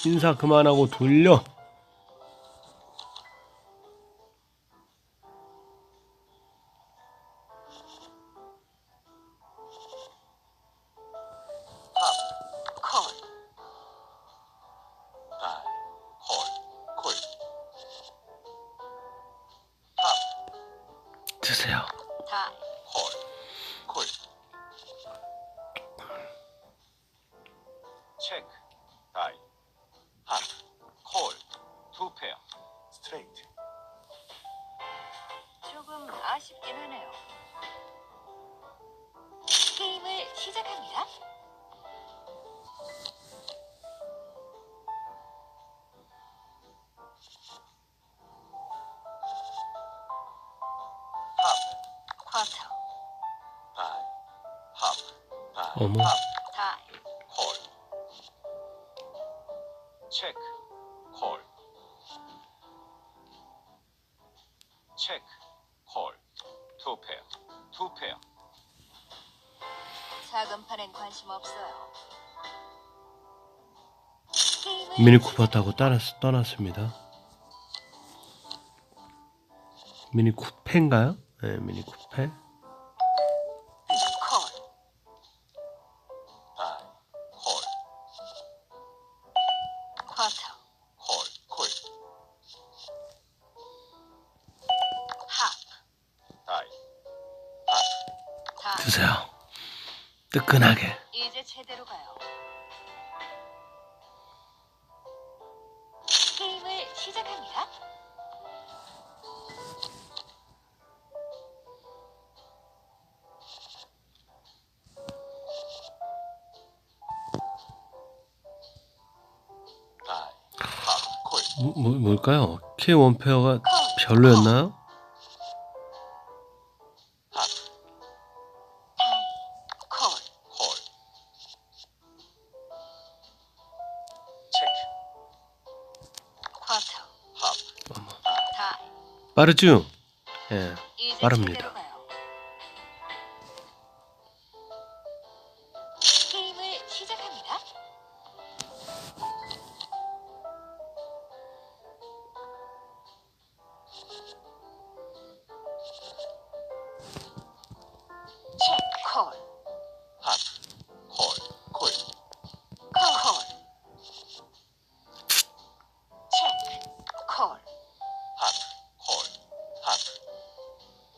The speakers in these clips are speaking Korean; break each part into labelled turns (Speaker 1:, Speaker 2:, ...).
Speaker 1: 인사 그만하고 돌려. 드세요.
Speaker 2: 체크, 다이, 핫, 콜, 투 페어, 스트레이트.
Speaker 3: 조금 아쉽긴 하네요. 게임을 시작합니다. 쿼터,
Speaker 2: 다이, 핫, 다이,
Speaker 1: 어머.
Speaker 2: 핫,
Speaker 3: 다이,
Speaker 2: 콜. 체크, 콜. 체크, 콜, 투 페어, 투 페어.
Speaker 3: 작은 판엔 관심 없어요.
Speaker 1: 미니 쿠퍼 타고 떠났습니다. 미니 쿠페인가요? 네, 미니 쿠페.
Speaker 3: 콜,
Speaker 2: 다이, 콜,
Speaker 3: 쿼터,
Speaker 2: 콜, 콜.
Speaker 3: 합,
Speaker 2: 다이, 핫,
Speaker 3: 다이.
Speaker 1: 드세요. 뜨끈하게.
Speaker 3: 이제 제대로 가요. 게임을 시작합니다.
Speaker 2: 다이, 핫, 콜.
Speaker 1: 뭘까요? K1 페어가 별로였나요?
Speaker 2: 핫,
Speaker 3: 다이, 콜,
Speaker 2: 콜. 체크,
Speaker 3: 쿼터,
Speaker 2: 핫,
Speaker 3: 다이.
Speaker 1: 빠르죠? 예,
Speaker 3: 이제
Speaker 1: 빠릅니다.
Speaker 3: 제대로 가요. 게임을 시작합니다. 체크, 콜,
Speaker 2: 핫, 콜, 콜.
Speaker 3: 콜. 체크, 콜,
Speaker 2: 핫, 콜, 핫,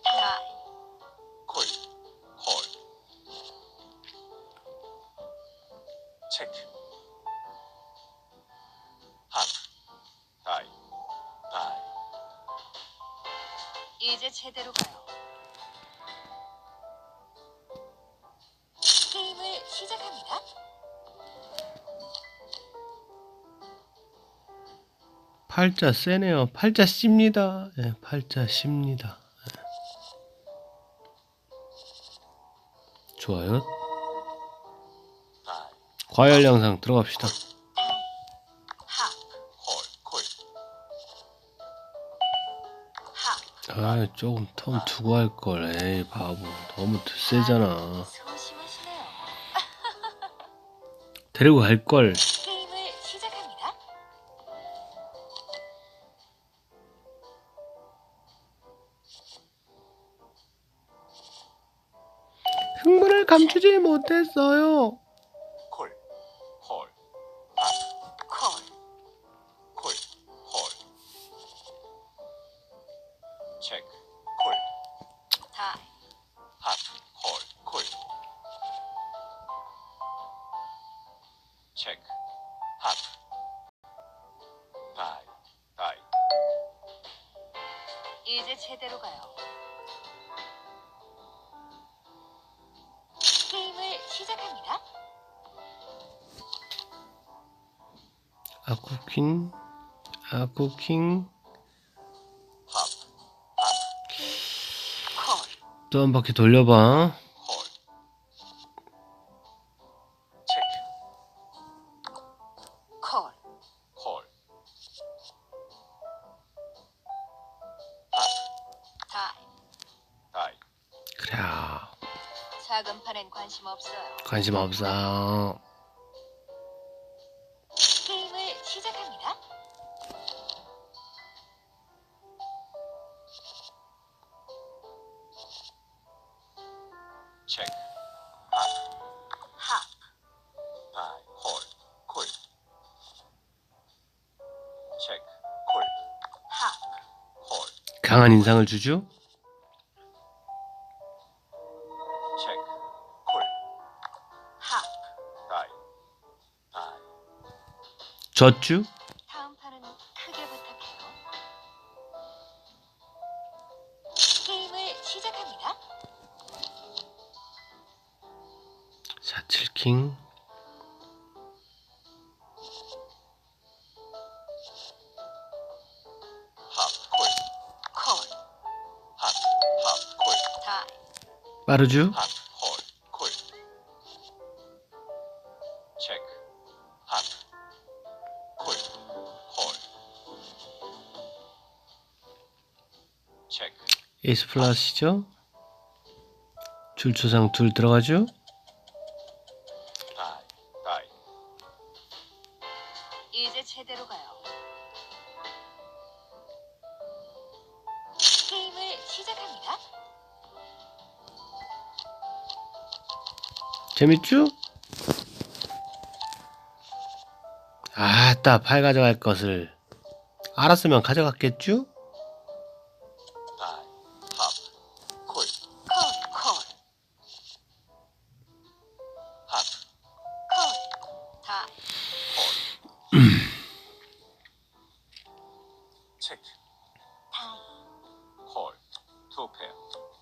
Speaker 3: 다이.
Speaker 2: 콜, 콜. 체크. 핫, 다이, 다이.
Speaker 3: 이제 제대로 가요. 게임을 시작합니다.
Speaker 1: 팔자 세네요. 팔자 씹니다. 예, 팔자 씹니다. 예. 좋아요.
Speaker 2: 다이,
Speaker 1: 과열 영상 들어갑시다.
Speaker 3: 합,
Speaker 2: 콜, 콜.
Speaker 3: 합.
Speaker 1: 아, 조금 텀 두고 할 걸. 에이, 바보. 너무 세잖아.
Speaker 3: 소심하시네요.
Speaker 1: 데리고 갈 걸.
Speaker 3: 게임을 시작합니다.
Speaker 1: 흥분을 감추지 못했어요.
Speaker 2: 콜, 콜. 핫,
Speaker 3: 콜,
Speaker 2: 콜, 콜. 체크, 콜.
Speaker 3: 다이.
Speaker 2: 핫, 콜, 콜. 체크, 핫. 다이, 다이.
Speaker 3: 이제 제대로 가요. 게임을 시작합니다.
Speaker 1: 아쿠킹, 아쿠킹.
Speaker 2: 핫,
Speaker 3: 콜,
Speaker 1: 또 한 바퀴 돌려봐.
Speaker 2: 콜. 체크,
Speaker 3: 콜,
Speaker 2: 콜.
Speaker 3: 다이.
Speaker 2: 다이,
Speaker 1: 그래.
Speaker 3: 작은 판엔 관심 없어요.
Speaker 1: 관심 없어.
Speaker 3: 시작합니다.
Speaker 2: 체크.
Speaker 3: 하,
Speaker 2: 다이. 콜. 콜. 체크. 콜.
Speaker 3: 하,
Speaker 2: 콜.
Speaker 1: 강한 인상을 주죠.
Speaker 2: 체크. 콜.
Speaker 3: 하.
Speaker 2: 다이. 다이.
Speaker 1: 졌죠.
Speaker 3: 다음 판은 크게 부탁해요. 게임을 시작합니다.
Speaker 1: 4-7킹.
Speaker 2: 합. 콜.
Speaker 3: 콜,
Speaker 2: 합. 합. 콜.
Speaker 3: 다이,
Speaker 1: 빠르죠.
Speaker 2: 합. 콜. 콜. 체크. 합. 콜. 콜. 체크.
Speaker 1: 에이스 플러스죠. 줄초상 둘 들어가죠.
Speaker 2: 다이. 다이.
Speaker 3: 이제 제대로 가요. 게임을 시작합니다.
Speaker 1: 재밌죠? 아따, 팔 가져갈 것을 알았으면 가져갔겠죠?
Speaker 2: 다이. 합. 콜.
Speaker 3: 콜,
Speaker 2: 합.
Speaker 3: 콜, 다이,
Speaker 2: 체크.
Speaker 3: 다이.
Speaker 2: 콜. 투 페어.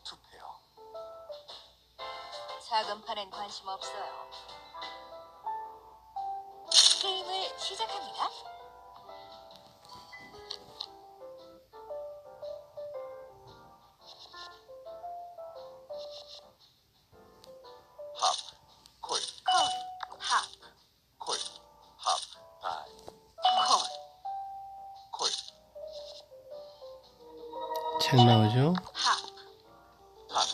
Speaker 2: 투 페어.
Speaker 3: 작은 판엔 관심 없어요. 게임을 시작합니다.
Speaker 2: 합. 콜.
Speaker 3: 콜, 하,
Speaker 2: 콜. 합. 다이.
Speaker 3: 콜,
Speaker 2: 콜.
Speaker 1: 책 나오죠.
Speaker 3: 하,
Speaker 2: 합.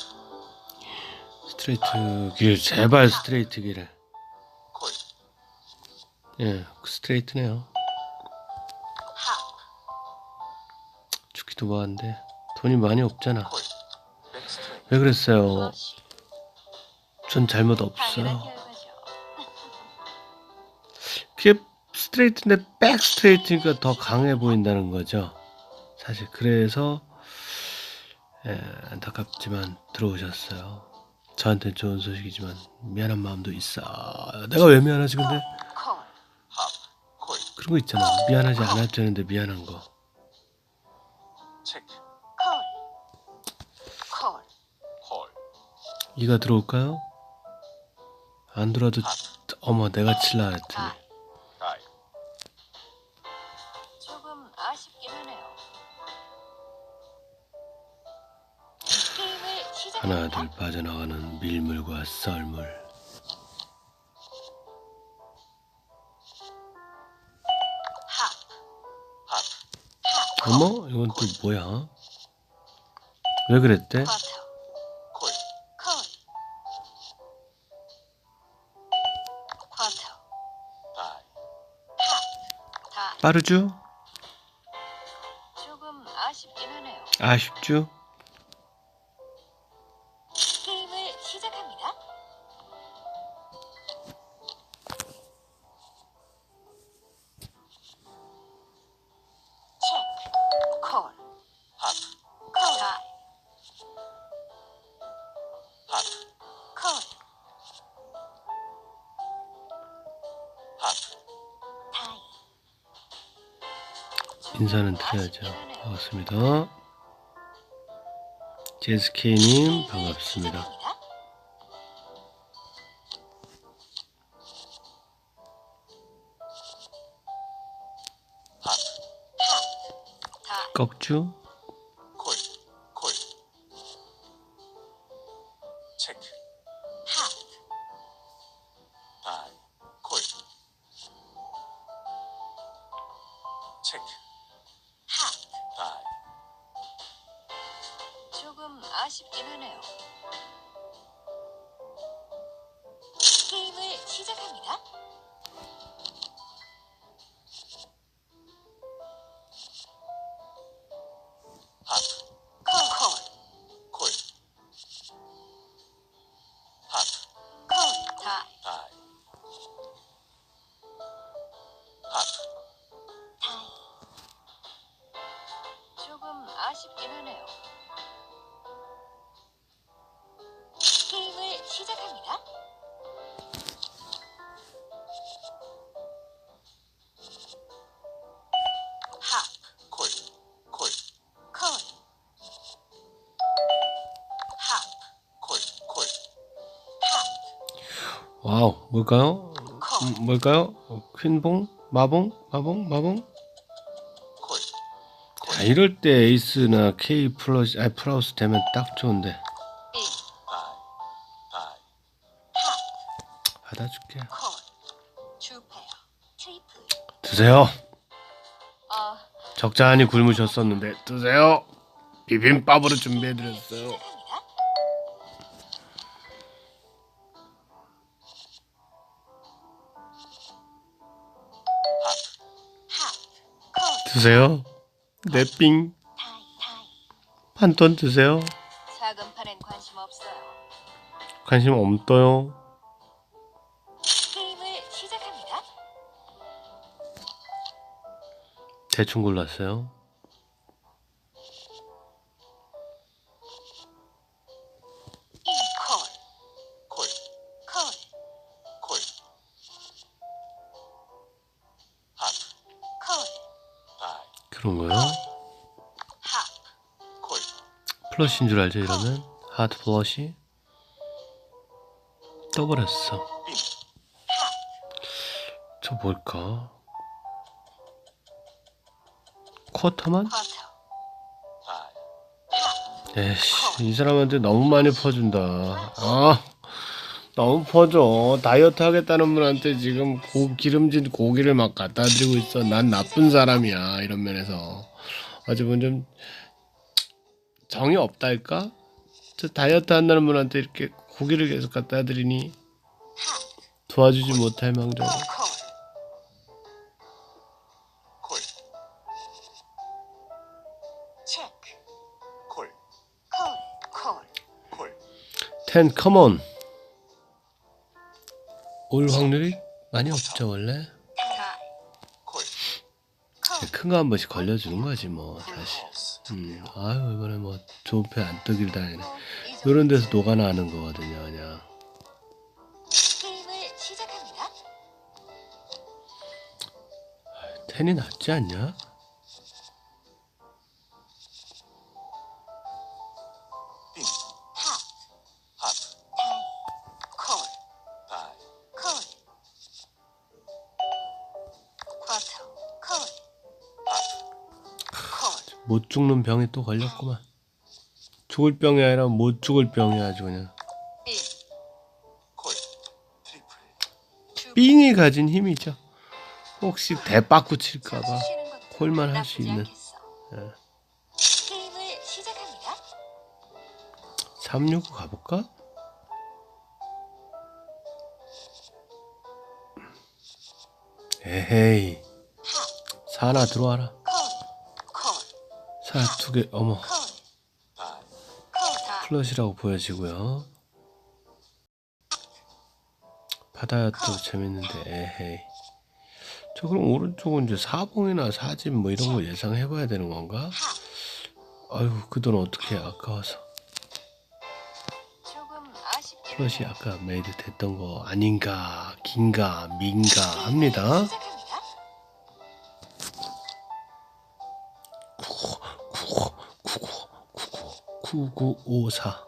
Speaker 1: 스트레이트 길, 제발 스트레이트 길을.
Speaker 2: 콜.
Speaker 1: 예, 스트레이트네요.
Speaker 3: 하,
Speaker 1: 죽기도 뭐한데 돈이 많이 없잖아.
Speaker 2: 콜. 백스트레이트.
Speaker 1: 왜 그랬어요?
Speaker 3: 러쉬.
Speaker 1: 전 잘못
Speaker 3: 당연한
Speaker 1: 없어요.
Speaker 3: 결과죠.
Speaker 1: 그게 스트레이트인데 백 스트레이트니까 더 강해 보인다는 거죠. 사실 그래서 안타깝지만 들어오셨어요. 저한테는 좋은 소식이지만 미안한 마음도 있어. 내가 왜 미안하지 근데?
Speaker 3: 콜,
Speaker 2: 합. 콜.
Speaker 1: 그런 거 있잖아. 미안하지 않아도 되는데 미안한 거.
Speaker 2: 체크.
Speaker 3: 콜, 콜,
Speaker 2: 콜.
Speaker 1: 이가 들어올까요? 안 들어와도 어머 내가 칠라 했더니
Speaker 3: 다이.
Speaker 2: 다이.
Speaker 3: 조금 아쉽긴 하네요. 게임을 시작합니다.
Speaker 1: 하나둘 빠져나가는 밀물과 썰물.
Speaker 3: 하,
Speaker 2: 합.
Speaker 3: 하,
Speaker 1: 어머 이건 또 뭐야? 왜 그랬대?
Speaker 3: 쿼터,
Speaker 2: 콜.
Speaker 3: 콜, 쿼터,
Speaker 2: 다이.
Speaker 3: 하, 다이.
Speaker 1: 빠르죠?
Speaker 3: 조금 아쉽긴 하네요.
Speaker 1: 아쉽죠?
Speaker 3: 게임을 시작합니다. 체크, 콜,
Speaker 2: 합.
Speaker 3: 콜, 다이,
Speaker 2: 합.
Speaker 3: 콜,
Speaker 2: 합.
Speaker 3: 다이.
Speaker 1: 인사는 드려야죠. 반갑습니다. 제스케이님 반갑습니다.
Speaker 3: 시작합니다.
Speaker 2: 합.
Speaker 3: 하, 다이,
Speaker 1: 꺽주?
Speaker 2: 콜. 콜. 체크.
Speaker 3: 하,
Speaker 2: 다이. 콜. 체크.
Speaker 3: 하.
Speaker 2: 다이.
Speaker 3: 조금 아쉽긴 하네요. 게임을 시작합니다. 다이. 조금 아쉽긴 하네요. 게임을 시작합니다. 하,
Speaker 2: 콜, 콜,
Speaker 3: 콜. 하,
Speaker 2: 콜, 콜.
Speaker 3: 하,
Speaker 1: 와우, 뭘까요?
Speaker 3: 콜.
Speaker 1: 뭘까요? 퀸봉? 마봉? 마봉? 마봉?
Speaker 2: 콜,
Speaker 1: 자, 이럴 때 에이스나 K 플러스, 아니 플러스 되면 딱 좋은데.
Speaker 3: 1.
Speaker 2: 다이, 다이.
Speaker 3: 하,
Speaker 1: 받아줄게.
Speaker 3: 콜. 주페어. 트리플.
Speaker 1: 드세요.
Speaker 3: 아,
Speaker 1: 적잖이 굶으셨었는데 드세요. 비빔밥으로 준비해드렸어요.
Speaker 3: 시작합니다. 하, 콜.
Speaker 1: 드세요. 네빙
Speaker 3: 다이, 다이.
Speaker 1: 판돈 드세요.
Speaker 3: 작은 판엔 관심 없어요.
Speaker 1: 관심 없어요.
Speaker 3: 게임을 시작합니다.
Speaker 1: 대충 골랐어요.
Speaker 3: 이 콜.
Speaker 2: 콜,
Speaker 3: 콜.
Speaker 2: 콜. 하,
Speaker 3: 콜.
Speaker 2: 다이,
Speaker 1: 그런 거요?
Speaker 3: 하.
Speaker 2: 콜.
Speaker 1: 플러시인 줄 알죠 이러면? 하드 플러시? 떠버렸어.
Speaker 2: 빈,
Speaker 1: 저 뭘까? 쿼터만?
Speaker 3: 쿼터.
Speaker 2: 다이.
Speaker 1: 에이씨, 이 사람한테 너무 많이 퍼준다. 아, 너무 퍼줘. 다이어트 하겠다는 분한테 지금 기름진 고기를 막 갖다 드리고 있어. 난 나쁜 사람이야. 이런 면에서. 어찌 보면 좀 정이 없달까? 저 다이어트 한다는 분한테 이렇게 고기를 계속 갖다 드리니 도와주지 못할 망정.
Speaker 3: 콜.
Speaker 2: 콜,
Speaker 3: 체크.
Speaker 2: 콜,
Speaker 3: 콜. 콜.
Speaker 2: 콜.
Speaker 1: 10 컴온. 올 확률이 많이 없죠 원래.
Speaker 3: 다이.
Speaker 2: 콜.
Speaker 3: 콜.
Speaker 1: 큰 거 한 번씩 걸려주는 거지 뭐 사실.
Speaker 2: 하우스.
Speaker 1: 아유 이번에 뭐 좋은 패 안 뜨길 다행이네.
Speaker 3: 이 정도
Speaker 1: 이런 데서 녹아나는 거거든요 그냥.
Speaker 3: 게임을 시작합니다.
Speaker 1: 10이 낫지 않냐?
Speaker 2: 빈,
Speaker 3: 하.
Speaker 2: 하,
Speaker 3: 다이. 콜.
Speaker 2: 다이.
Speaker 3: 콜. 쿼터. 콜. 콜.
Speaker 1: 못 죽는 병이 또 걸렸구만. 죽을 병이 아니라 못 죽을 병이 아주 그냥.
Speaker 3: 1.
Speaker 2: 콜, 트리플.
Speaker 3: 주.
Speaker 1: 삥이 가진 힘이죠. 혹시 대빠꾸 칠까봐
Speaker 3: 쉬는 것도
Speaker 1: 콜만 할
Speaker 3: 나쁘지
Speaker 1: 수 있는.
Speaker 3: 않겠어.
Speaker 1: 예.
Speaker 3: 게임을 시작합니다.
Speaker 1: 369 가볼까? 에헤이
Speaker 3: 하.
Speaker 1: 사 하나 들어와라.
Speaker 3: 콜. 콜.
Speaker 1: 사 두 개. 어머
Speaker 3: 콜.
Speaker 2: 다이.
Speaker 3: 콜. 다이.
Speaker 1: 플러시라고 보여지고요. 받아야 또 재밌는데 에헤이. 저 그럼 오른쪽은 이제 사봉이나 사진 뭐 이런 거 예상해봐야 되는 건가?
Speaker 3: 하.
Speaker 1: 아유 그 돈 어떻게 아까워서.
Speaker 3: 조금 아쉽긴
Speaker 1: 플러시
Speaker 3: 하네요.
Speaker 1: 아까 메이드 됐던 거 아닌가 긴가 민가 합니다.
Speaker 3: 시작합니다.
Speaker 1: 9954 9954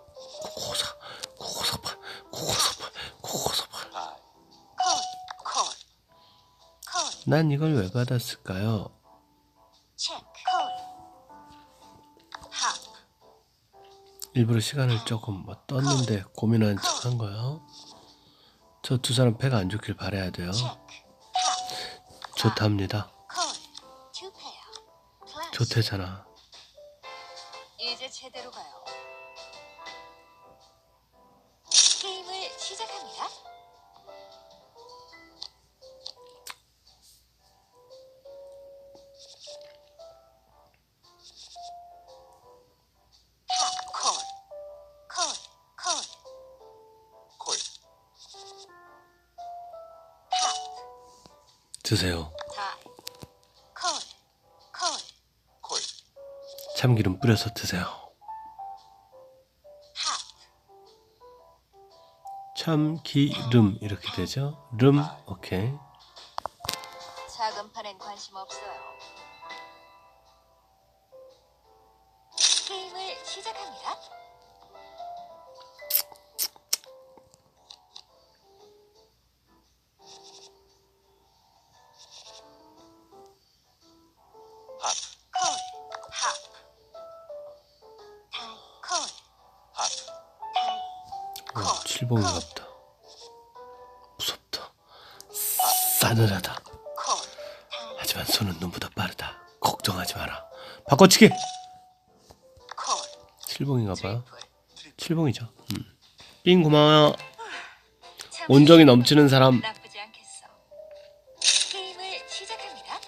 Speaker 1: 9948 9948 9948
Speaker 2: 다이.
Speaker 3: 콜. 콜. 콜.
Speaker 1: 난 이걸 왜 받았을까요?
Speaker 3: 체크. 콜. 하.
Speaker 1: 일부러 시간을 조금 뭐 떴는데 고민하는 척 한 거예요. 저 두 사람 패가 안 좋길 바라야 돼요.
Speaker 3: 체크. 하.
Speaker 1: 좋답니다.
Speaker 3: 콜. 투 페어. 플러스.
Speaker 1: 좋대잖아.
Speaker 3: 이제 제대로 가요. 게임을 시작합니다. 하. 콜. 콜. 콜.
Speaker 2: 콜,
Speaker 3: 하.
Speaker 1: 드세요.
Speaker 3: 다이.
Speaker 1: 참기름 뿌려서 드세요.
Speaker 3: 하,
Speaker 1: 참기름 이렇게 되죠? 름 오케이.
Speaker 3: 작은 판엔 관심 없어요. 게임을 시작합니다.
Speaker 2: 핫,
Speaker 3: 콜, 하, 다이, 콜,
Speaker 2: 핫,
Speaker 3: 다이,
Speaker 1: 오, 칠봉이 같다. 무섭다. 싸늘하다.
Speaker 3: 콜, 다이,
Speaker 1: 하지만 손은 눈보다 빠르다. 걱정하지 마라. 바꿔치기.
Speaker 3: 콜,
Speaker 1: 칠봉인가 봐요.
Speaker 3: 트리플.
Speaker 1: 칠봉이죠. 삥 고마워요.
Speaker 3: 참
Speaker 1: 온정이 넘치는 사람.
Speaker 3: 나쁘지 않겠어. 게임을 시작합니다.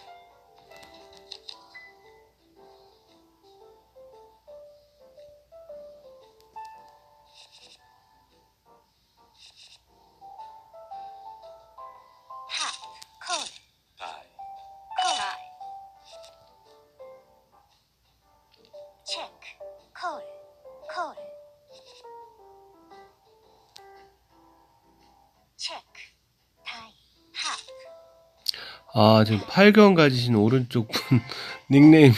Speaker 3: 하, 콜,
Speaker 2: 다이,
Speaker 3: 콜, 체크, 콜, 콜, 체크, 다이, 하,
Speaker 1: 아, 지금 8경 가지신 오른쪽 분 닉네임이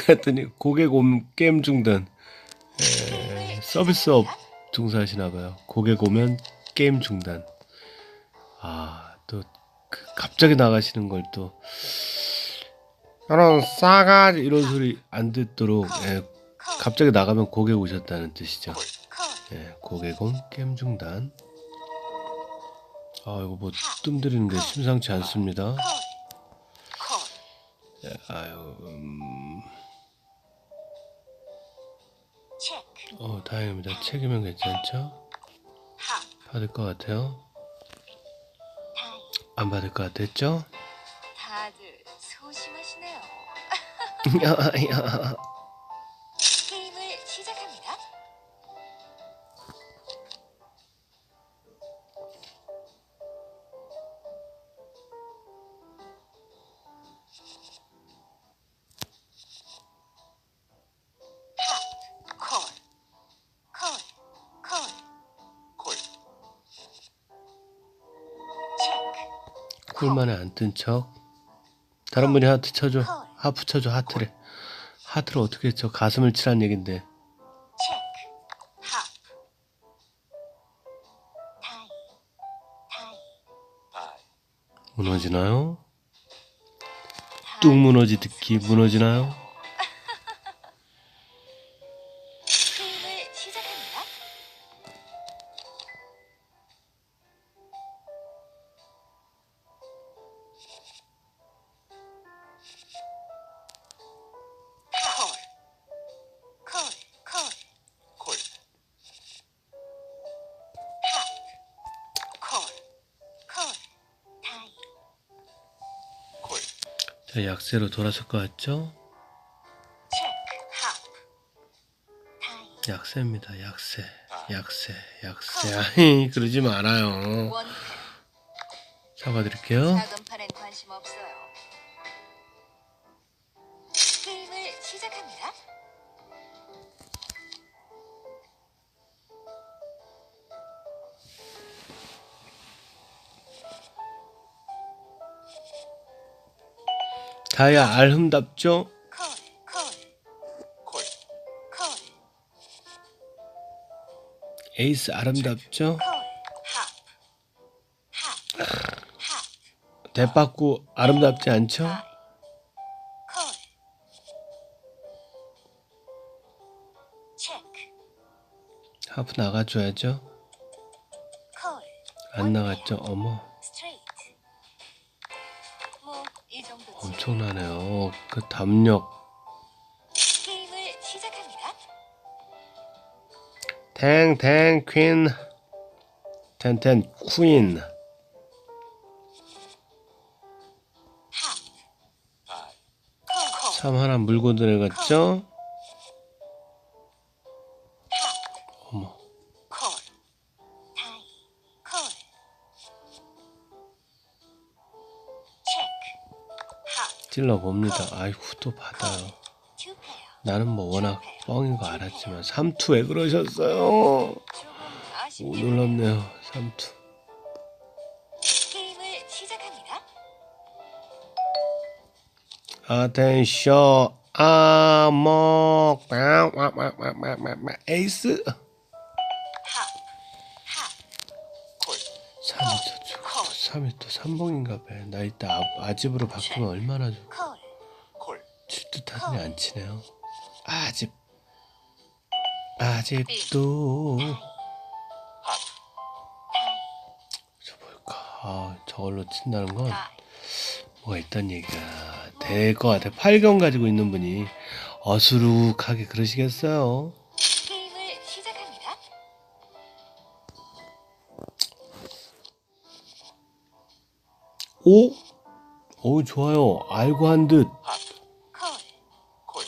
Speaker 1: 같더니 고객 게임 중단. 서비스업 종사하시나봐요. 고객 오면 게임 중단. 아, 또 갑자기 나가시는 걸 또 이런 싸가지 이런 소리 안 듣도록 갑자기 나가면 고객 오셨다는 뜻이죠.
Speaker 3: 콜,
Speaker 1: 고객 온 게임 중단. 아, 이거 뭐 뜸들이는 게 심상치 않습니다.
Speaker 3: 콜,
Speaker 1: 아유,
Speaker 3: 체크,
Speaker 1: 다행입니다. 책이면 괜찮죠?
Speaker 3: 하,
Speaker 1: 받을 것 같아요.
Speaker 3: 다이.
Speaker 1: 안 받을 것 같았죠?
Speaker 3: 다들 소심하시네요.
Speaker 1: 야.
Speaker 3: 게임을 시작합니다. 하, 콜, 콜, 콜,
Speaker 2: 콜,
Speaker 3: 체크,
Speaker 1: 쿨만에 안 뜬 척. 다른 분이 하트 쳐줘. 하프 쳐줘. 하트래. 하트를 어떻게 쳐? 가슴을 치란 얘긴데.
Speaker 3: 체크, 하, 다이, 다이,
Speaker 2: 다이,
Speaker 1: 무너지나요?
Speaker 3: 다이.
Speaker 1: 뚝 무너지 듣기 무너지나요?
Speaker 3: 게임을 시작합니다. 콜, 콜, 콜,
Speaker 2: 콜,
Speaker 3: 하, 콜, 콜, 다이,
Speaker 2: 콜,
Speaker 1: 자, 약세로 돌아설 것 같죠?
Speaker 3: 체크, 하, 다이,
Speaker 1: 약세입니다. 약세. 아이, 그러지 말아요.
Speaker 3: 원패.
Speaker 1: 사과드릴게요.
Speaker 3: 작은 판엔 관심 없어요. 게임을 시작합니다.
Speaker 1: 다야 알흠답죠?
Speaker 3: 콜, 콜,
Speaker 2: 콜,
Speaker 3: 콜,
Speaker 1: 에이스 아름답죠?
Speaker 3: 콜, 하, 하, 하,
Speaker 1: 대빠꾸 아름답지 않죠?
Speaker 3: 콜, 체크,
Speaker 1: 하프 나가줘야죠.
Speaker 3: 콜,
Speaker 1: 안 나갔죠? 어머,
Speaker 3: 스트레이트. 뭐 이 정도지.
Speaker 1: 엄청나네요. 그 담력.
Speaker 3: 게임을 시작합니다.
Speaker 1: 탱탱 퀸. 텐텐 퀸.
Speaker 3: 하,
Speaker 2: 다이,
Speaker 3: 콜, 콜,
Speaker 1: 3 하나 물고 들어갔죠?
Speaker 3: 하,
Speaker 1: 어머,
Speaker 3: 콜, 다이, 콜, 체크, 하,
Speaker 1: 찔러봅니다. 아이고, 또 받아요. 나는 뭐 워낙 뻥인 거 알았지만 삼투 왜 그러셨어요?
Speaker 3: 조금
Speaker 1: 오,
Speaker 3: 아쉽게
Speaker 1: 놀랍네요. 삼투.
Speaker 3: 게임을 시작합니다.
Speaker 1: 아텐션 아목 에이스
Speaker 3: 탑, 탑,
Speaker 2: 콜.
Speaker 1: 3이 또 3이 또 삼봉인가 봐. 나 이따 아집으로 바꾸면 얼마나
Speaker 3: 콜,
Speaker 2: 콜.
Speaker 1: 칠 듯 하더니 안 치네요. 아집도
Speaker 2: 하프.
Speaker 3: 타이,
Speaker 1: 저 뭘까? 아, 저걸로 친다는 건
Speaker 3: 타이.
Speaker 1: 뭐가 있단 얘기가 될 것 같아. 8경 가지고 있는 분이 어수룩하게 그러시겠어요?
Speaker 3: 게임을 시작합니다.
Speaker 1: 오? 오, 좋아요. 알고 한 듯.
Speaker 2: 하프.
Speaker 3: 콜,
Speaker 2: 콜.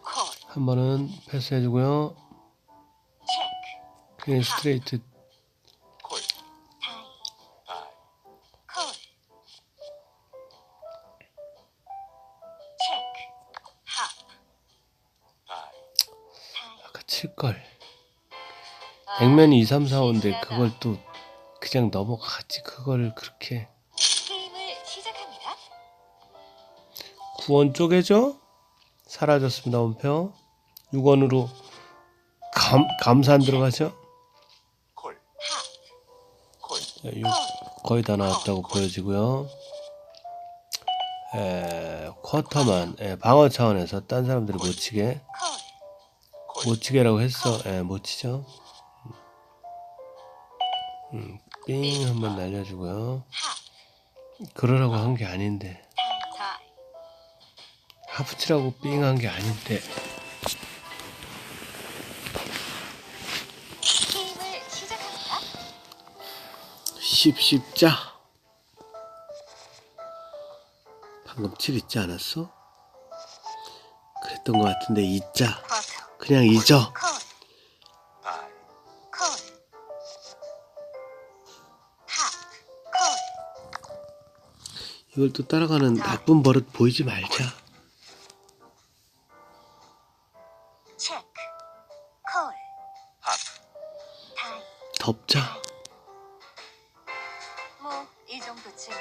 Speaker 3: 콜, 콜,
Speaker 1: 한 번은 패스해주고요.
Speaker 3: 체크,
Speaker 1: 그냥 스트레이트.
Speaker 2: 콜.
Speaker 3: 타이,
Speaker 2: 다이.
Speaker 3: 콜. 체크, 탑,
Speaker 2: 다이.
Speaker 3: 타이.
Speaker 1: 아까 칠걸.
Speaker 3: 아,
Speaker 1: 액면이 2, 3, 4, 5인데
Speaker 3: 신기하다.
Speaker 1: 그걸 또 그냥 넘어갔지. 그거를 그렇게.
Speaker 3: 게임을 시작합니다.
Speaker 1: 9원 쪼개죠? 사라졌습니다. 원표. 6원으로 감산 들어가죠?
Speaker 2: 콜.
Speaker 3: 탑,
Speaker 2: 콜.
Speaker 1: 자, 거의 다 나왔다고 보여지고요. 쿼터만 방어 차원에서 딴 사람들이 못 치게
Speaker 3: 콜,
Speaker 2: 콜.
Speaker 1: 못 치게라고 했어. 못 치죠. 삥 한번 날려주고요.
Speaker 3: 탑,
Speaker 1: 그러라고 한 게 아닌데
Speaker 3: 타이.
Speaker 1: 하프 치라고 삥 한 게 아닌데.
Speaker 3: 게임을 시작합니다.
Speaker 1: 십자. 방금 7 있지 않았어? 그랬던 것 같은데 2자.
Speaker 3: 쿼터,
Speaker 1: 그냥 잊어.
Speaker 3: 콜,
Speaker 2: 다이.
Speaker 3: 콜. 탑, 콜.
Speaker 1: 이걸 또 따라가는 나쁜 버릇 보이지 말자.
Speaker 3: 체크, 콜,
Speaker 2: 하프.
Speaker 3: 타이.
Speaker 1: 덮자.
Speaker 3: 뭐 이 정도쯤이야.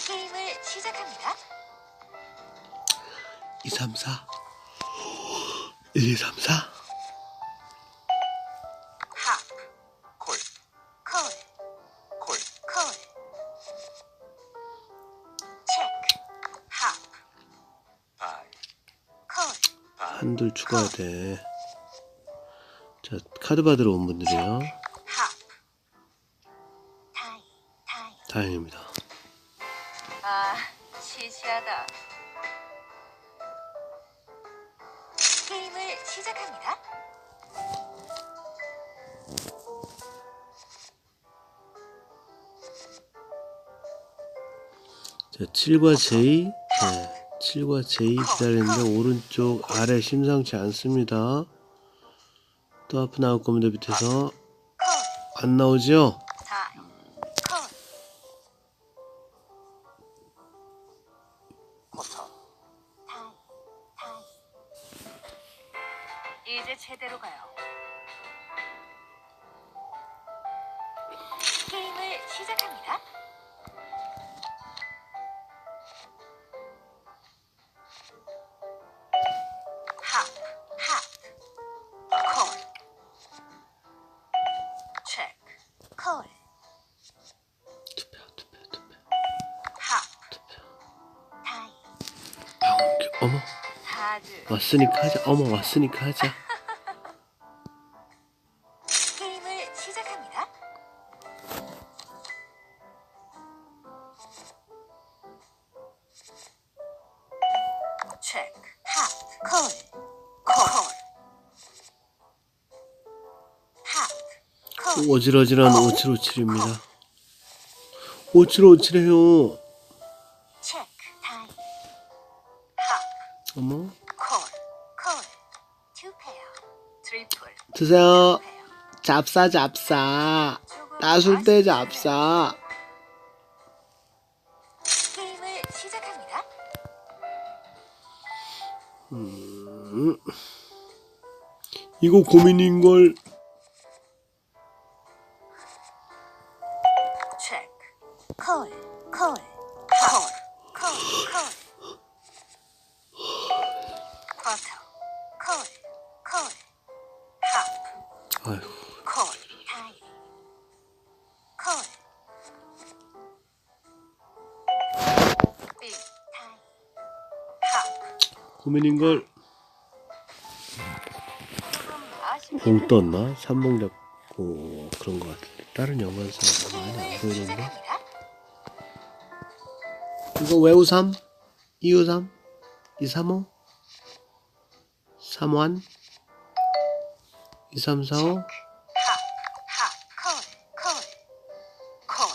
Speaker 3: 게임을 시작합니다.
Speaker 1: 2, 3, 4. 1, 2, 3, 4.
Speaker 3: 탑,
Speaker 2: 콜.
Speaker 3: 콜,
Speaker 2: 콜.
Speaker 3: 콜. 체크, 탑,
Speaker 2: 다이.
Speaker 3: 콜.
Speaker 2: 다이.
Speaker 1: 한둘 추가야 돼. 자, 카드 받으러 온 분들이요.
Speaker 3: 탑, 타이, 타이.
Speaker 1: 다행입니다.
Speaker 3: 아, 시시하다. 게임을 시작합니다.
Speaker 1: 자, 7과 J. 7과 J 기다리는데 오른쪽 아래 심상치 않습니다. 또 하프 나올 겁니다. 밑에서
Speaker 3: 콜,
Speaker 1: 안 나오죠?
Speaker 3: 타이, 콜.
Speaker 2: 쿼터.
Speaker 3: 타이, 타이. 이제 제대로 가요. 게임을 시작합니다. 합, 합, 콜. 체크, 콜.
Speaker 1: 투표.
Speaker 3: 합, 타이.
Speaker 1: 어머,
Speaker 3: 하드.
Speaker 1: 왔으니까 하자. 어머, 왔으니까 하자.
Speaker 3: 게임을 시작합니다. 체크, 합, 콜, 콜. 합, 콜.
Speaker 1: 어질어질한 5757입니다. 5757해요.
Speaker 3: 체크, 타이. 합,
Speaker 1: 어머,
Speaker 3: 콜, 콜. 투 페어. 트리플.
Speaker 1: 드세요.
Speaker 3: 페어.
Speaker 1: 잡사.
Speaker 3: 조금
Speaker 1: 따술 때
Speaker 3: 아쉽네요.
Speaker 1: 잡사.
Speaker 3: 게임을
Speaker 1: 이거 고민인걸.
Speaker 3: check, call, call, call, call, call. quarter, call, call, half,
Speaker 1: 아이고,
Speaker 3: call, tie, call. big, tie, half.
Speaker 1: 고민인걸. 공 떴나? 삼봉 잡고 그런 것 같은데. 다른 연관사 많이 안 보이는데. 이거 왜 우삼? 253? 235? 3완? 2345?
Speaker 3: half, half, call, call, call,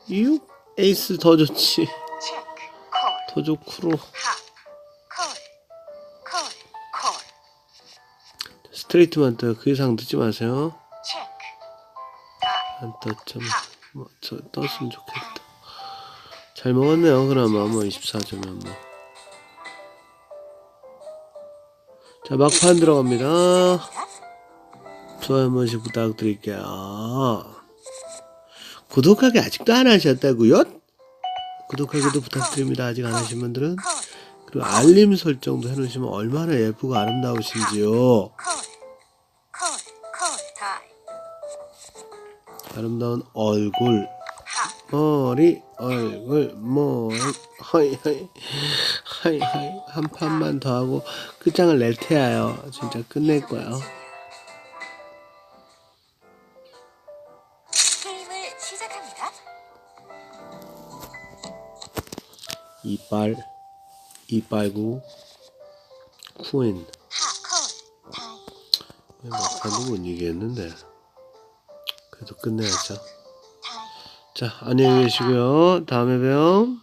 Speaker 1: 26? 에이스 더 좋지.
Speaker 3: check, call.
Speaker 1: 더 좋구로.
Speaker 3: half, call, call, call,
Speaker 1: 스트레이트만 떠요. 그 이상 듣지 마세요.
Speaker 3: check, tie,
Speaker 1: 안 떴죠. 뭐, 저 떴으면 좋겠다. 잘 먹었네요. 그나마 뭐 24점이면 뭐. 자, 막판 들어갑니다. 좋아요 한 번씩 부탁드릴게요. 구독하기 아직도 안 하셨다고요? 구독하기도 부탁드립니다. 아직 안 하신 분들은.
Speaker 3: call,
Speaker 1: 그리고 알림 설정도 해놓으시면 얼마나 예쁘고 아름다우신지요.
Speaker 3: call, call, call, tie,
Speaker 1: 아름다운 얼굴,
Speaker 3: half,
Speaker 1: 머리, 얼굴, 머리, 하이 한 판만 더 하고 끝장을 낼 테야요. 진짜 끝낼 거예요.
Speaker 3: 게임을 시작합니다.
Speaker 1: 이빨구, 쿠인.
Speaker 3: half, call, tie,
Speaker 1: 막판도 못 이기겠는데. 그래도 끝내야죠.
Speaker 3: tie.
Speaker 1: 자, 안녕히 계시고요. 다음에 봬요.